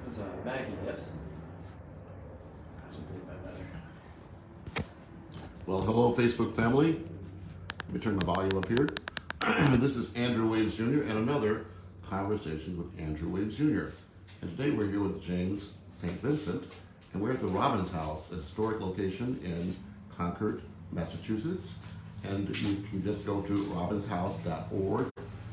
was Maggie, yes? Well, hello, Facebook family. Let me turn the volume up here. This is Andrew Williams Jr. and another Conversation with Andrew Williams Jr. And today we're here with James St. Vincent, and we're at the Robbins House, a historic location in Concord, Massachusetts. And you can just go to robbinshouse.org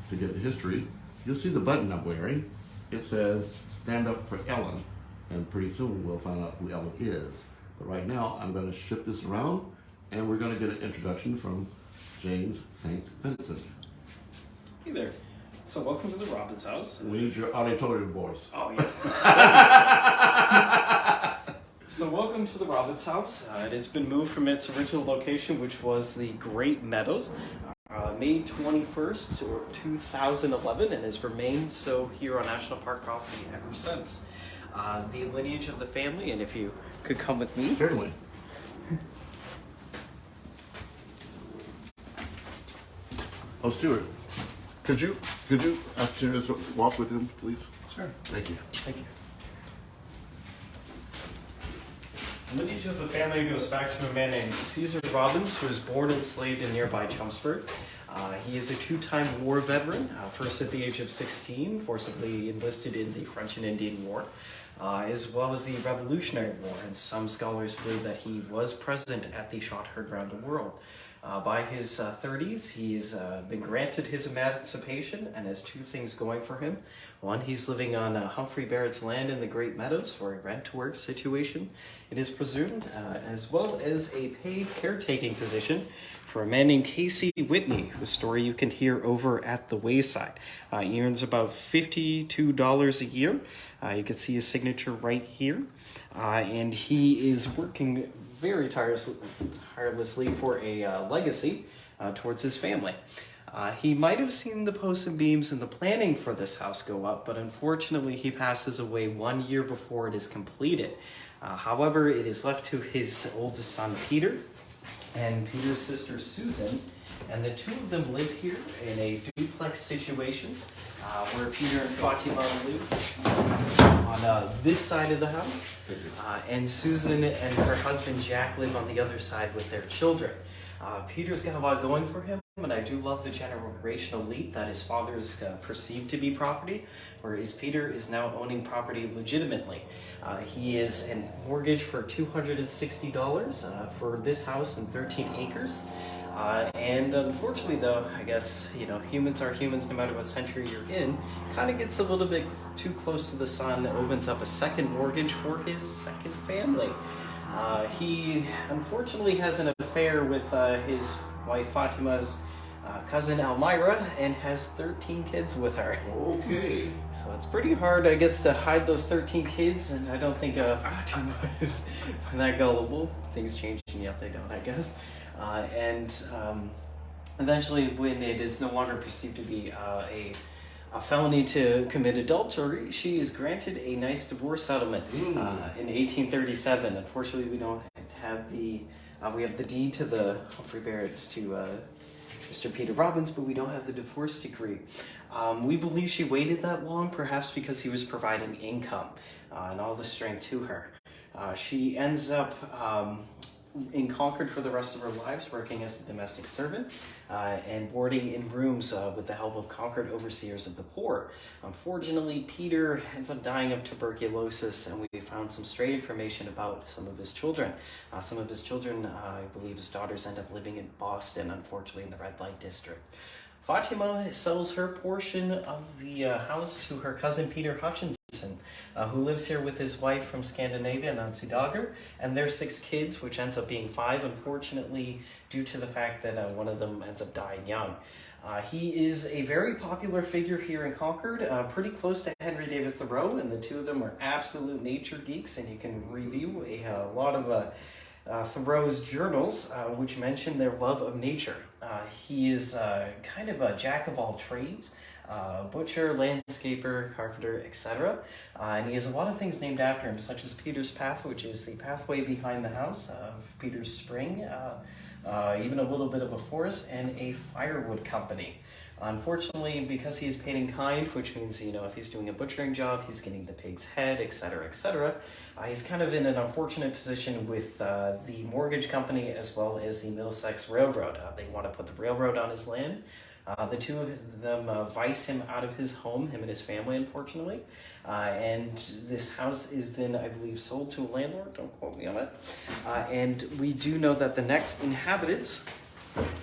to get the history. You'll see the button I'm wearing. It says, Stand Up for Ellen. And pretty soon we'll find out who Ellen is. But right now, I'm going to shift this around, and we're going to get an introduction from James St. Vincent. Hey there. So welcome to the Robbins House. We need your auditorium voice. Oh, yeah. So welcome to the Robbins House. It has been moved from its original location, which was the Great Meadows, May 21st, 2011, and has remained so here on National Park property ever since. The lineage of the family, and if you could come with me. Certainly. Oh, Stuart, could you just walk with him, please? Sure. Thank you. Thank you. The lineage of the family goes back to a man named Caesar Robbins, who was born enslaved in nearby Chelmsford. He is a two-time war veteran, first at the age of 16, forcibly enlisted in the French and Indian War, as well as the Revolutionary War, and some scholars believe that he was present at the shot heard around the world. By his 30s, he's been granted his emancipation and has two things going for him. One, he's living on Humphrey Barrett's land in the Great Meadows for a rent-to-work situation, it is presumed, as well as a paid caretaking position for a man named Casey Whitney, whose story you can hear over at the Wayside. He earns about $52 a year. You can see his signature right here. And he is working very tirelessly for a legacy towards his family. He might have seen the posts and beams and the planning for this house go up, but unfortunately he passes away 1 year before it is completed. However, it is left to his oldest son, Peter, and Peter's sister, Susan, and the two of them live here in a duplex situation where Peter and Fatima live on this side of the house, and Susan and her husband, Jack, live on the other side with their children. Peter's got a lot going for him, and I do love the generational leap that his father's perceived to be property, whereas Peter is now owning property legitimately. He is in mortgage for $260 for this house and 13 acres. And unfortunately, though, I guess, humans are humans no matter what century you're in, kind of gets a little bit too close to the sun, opens up a second mortgage for his second family. He unfortunately has an affair with his wife Fatima's cousin Elmira and has 13 kids with her. Okay. So it's pretty hard, I guess, to hide those 13 kids, and I don't think Fatima is that gullible. Things change and yet they don't, I guess. And eventually, when it is no longer perceived to be a felony to commit adultery, she is granted a nice divorce settlement in 1837. Unfortunately, we don't have we have the deed to the Humphrey Barrett to Mr. Peter Robbins, but we don't have the divorce decree. We believe she waited that long, perhaps because he was providing income and all the strength to her. She ends up in Concord for the rest of her lives, working as a domestic servant and boarding in rooms with the help of Concord overseers of the poor. Unfortunately, Peter ends up dying of tuberculosis, and we found some stray information about some of his children. Some of his children, I believe his daughters, end up living in Boston, unfortunately in the red light district. Fatima sells her portion of the house to her cousin Peter Hutchinson, who lives here with his wife from Scandinavia, Nancy Dogger, and their 6 kids, which ends up being 5, unfortunately, due to the fact that one of them ends up dying young. He is a very popular figure here in Concord, pretty close to Henry David Thoreau, and the two of them are absolute nature geeks, and you can review a lot of Thoreau's journals, which mention their love of nature. He is kind of a jack of all trades, butcher, landscaper, carpenter, etc. And he has a lot of things named after him, such as Peter's Path, which is the pathway behind the house of Peter's Spring, even a little bit of a forest, and a firewood company. Unfortunately, because he's paid in kind, which means, if he's doing a butchering job, he's getting the pig's head, etc., etc., he's kind of in an unfortunate position with the mortgage company as well as the Middlesex Railroad. They want to put the railroad on his land. The two of them vice him out of his home, him and his family, unfortunately. And this house is then, I believe, sold to a landlord. Don't quote me on it. And we do know that the next inhabitants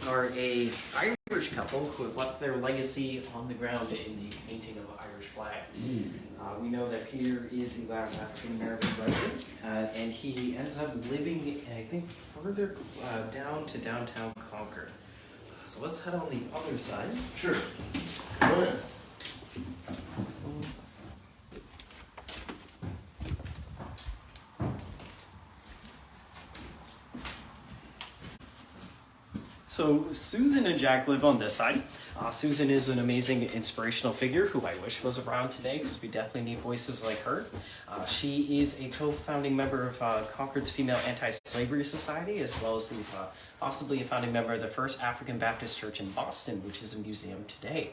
are a Irish couple who have left their legacy on the ground in the painting of an Irish flag. We know that Peter is the last African-American resident, and he ends up living, I think, further down to downtown Concord. So let's head on the other side. Sure. Go ahead. So Susan and Jack live on this side. Susan is an amazing inspirational figure who I wish was around today, because we definitely need voices like hers. She is a co-founding member of Concord's Female Anti-Slavery Society, as well as possibly a founding member of the First African Baptist Church in Boston, which is a museum today.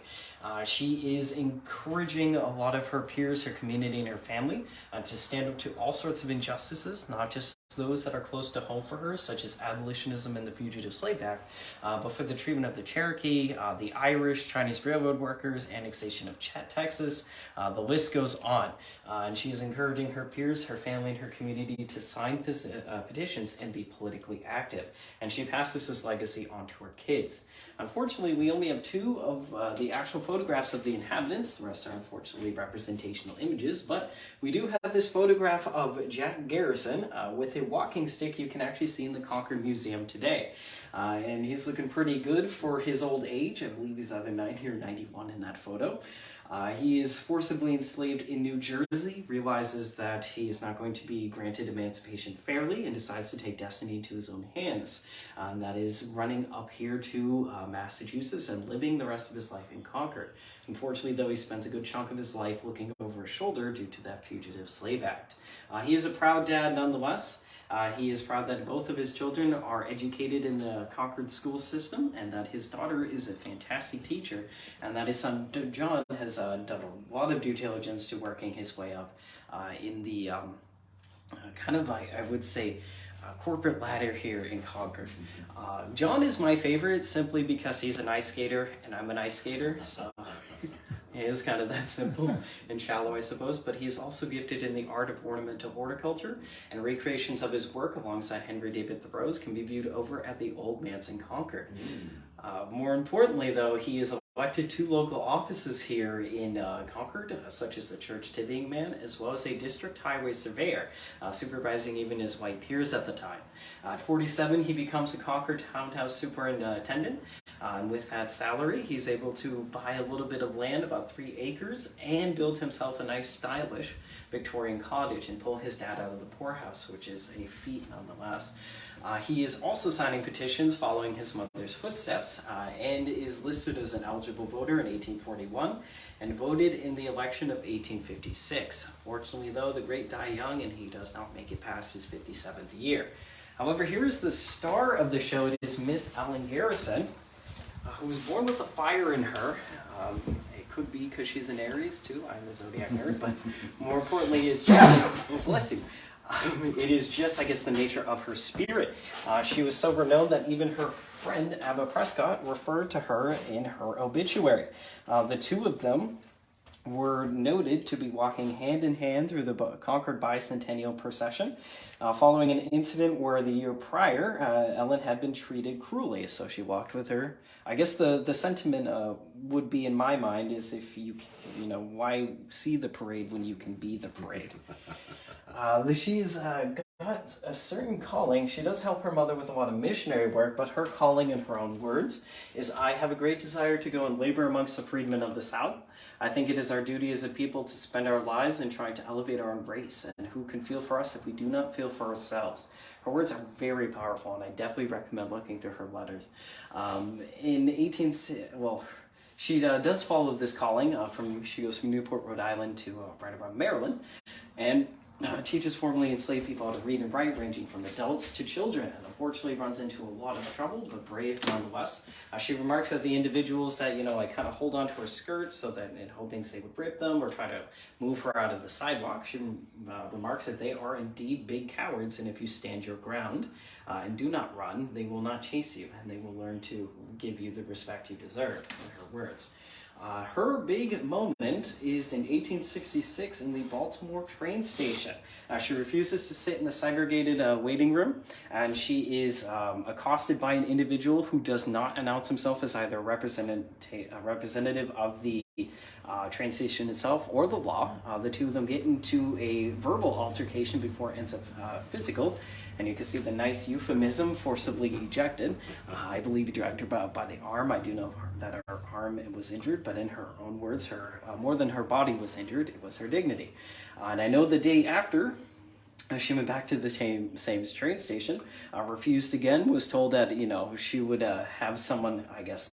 She is encouraging a lot of her peers, her community, and her family to stand up to all sorts of injustices, not just those that are close to home for her, such as abolitionism and the Fugitive Slave Act, but for the treatment of the Cherokee, the Irish, Chinese railroad workers, annexation of Texas, the list goes on. And she is encouraging her peers, her family, and her community to sign petitions and be politically active. And she passes this legacy on to her kids. Unfortunately, we only have two of the actual photographs of the inhabitants. The rest are unfortunately representational images, but we do have this photograph of Jack Garrison with a walking stick you can actually see in the Concord Museum today. And he's looking pretty good for his old age. I believe he's either 90 or 91 in that photo. He is forcibly enslaved in New Jersey, realizes that he is not going to be granted emancipation fairly, and decides to take destiny into his own hands. And that is running up here to Massachusetts and living the rest of his life in Concord. Unfortunately, though, he spends a good chunk of his life looking over his shoulder due to that Fugitive Slave Act. He is a proud dad nonetheless. He is proud that both of his children are educated in the Concord school system, and that his daughter is a fantastic teacher, and that his son John has done a lot of due diligence to working his way up in the I would say, corporate ladder here in Concord. John is my favorite simply because he's an ice skater and I'm an ice skater, so it is kind of that simple and shallow, I suppose, but he is also gifted in the art of ornamental horticulture, and recreations of his work alongside Henry David Thoreau's can be viewed over at the Old Manse in Concord. More importantly, though, he is elected to local offices here in Concord, such as the church tithing man, as well as a district highway surveyor, supervising even his white peers at the time. At 47, he becomes the Concord Townhouse Superintendent, and with that salary, he's able to buy a little bit of land, about 3 acres, and build himself a nice, stylish Victorian cottage and pull his dad out of the poorhouse, which is a feat nonetheless. He is also signing petitions following his mother's footsteps, and is listed as an eligible voter in 1841 and voted in the election of 1856. Fortunately, though, the great die young, and he does not make it past his 57th year. However, here is the star of the show. It is Miss Ellen Garrison, who was born with a fire in her. It could be because she's an Aries, too. I'm a zodiac nerd, but more importantly, it's just, bless you. It is just, I guess, the nature of her spirit. She was so renowned that even her friend, Abba Prescott, referred to her in her obituary. The two of them were noted to be walking hand in hand through the Concord Bicentennial Procession, following an incident where the year prior, Ellen had been treated cruelly, so she walked with her. I guess the sentiment would be, in my mind, is if why see the parade when you can be the parade? She's got a certain calling. She does help her mother with a lot of missionary work, but her calling, in her own words, is, "I have a great desire to go and labor amongst the freedmen of the South. I think it is our duty as a people to spend our lives in trying to elevate our own race, and who can feel for us if we do not feel for ourselves?" Her words are very powerful, and I definitely recommend looking through her letters. She does follow this calling. She goes from Newport, Rhode Island to right around Maryland, and teaches formerly enslaved people how to read and write, ranging from adults to children, and unfortunately runs into a lot of trouble, but brave nonetheless. She remarks that the individuals that, like kind of hold onto her skirts so that in hoping they would rip them or try to move her out of the sidewalk, she remarks that they are indeed big cowards, and if you stand your ground and do not run, they will not chase you, and they will learn to give you the respect you deserve, in her words. Her big moment is in 1866 in the Baltimore train station. She refuses to sit in the segregated waiting room, and she is accosted by an individual who does not announce himself as either a representative of the train station itself or the law. The two of them get into a verbal altercation before it ends up physical, and you can see the nice euphemism, forcibly ejected. I believe he dragged her by the arm. I do know that her arm was injured, but in her own words, her more than her body was injured, it was her dignity. And I know the day after, she went back to the same train station, refused again, was told that, she would have someone, I guess,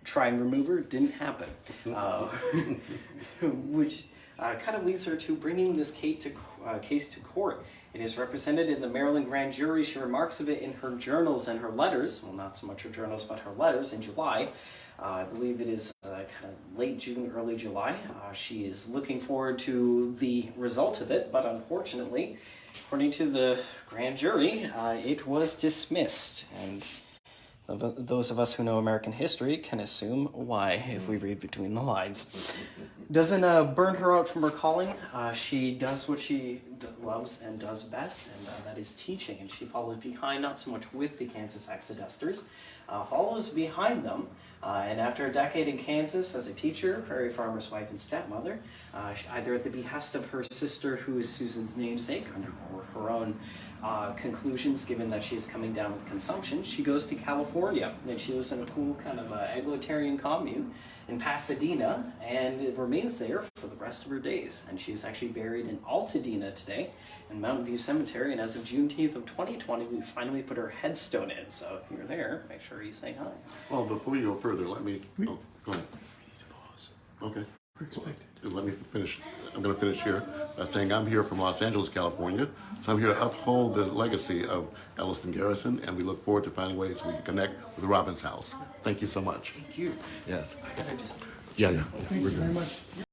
try and remove her. Didn't happen. Which kind of leads her to bringing this case to court. It is represented in the Maryland grand jury. She remarks of it in her journals and her letters. Well, not so much her journals, but her letters in July. I believe it is kind of late June, early July. She is looking forward to the result of it, but unfortunately, according to the grand jury, it was dismissed. And those of us who know American history can assume why if we read between the lines. Doesn't burn her out from her calling. She does what she loves and does best, and that is teaching. And she follows behind, not so much with the Kansas Exodusters, follows behind them. And after a decade in Kansas as a teacher, prairie farmer's wife and stepmother, either at the behest of her sister, who is Susan's namesake, or her own conclusions, given that she is coming down with consumption, she goes to California, and she lives in a cool kind of egalitarian commune in Pasadena, and remains there for the rest of her days. And she's actually buried in Altadena today, in Mountain View Cemetery, and as of Juneteenth of 2020, we finally put her headstone in, so if you're there, make sure you say hi. Well, before you go further, let me... Oh, go ahead. Okay. Let me finish. I'm going to finish here by saying I'm here from Los Angeles, California. So I'm here to uphold the legacy of Elliston Garrison, and we look forward to finding ways we can connect with the Robbins House. Thank you so much. Thank you. Yes. I gotta just... Yeah. Thank you very much.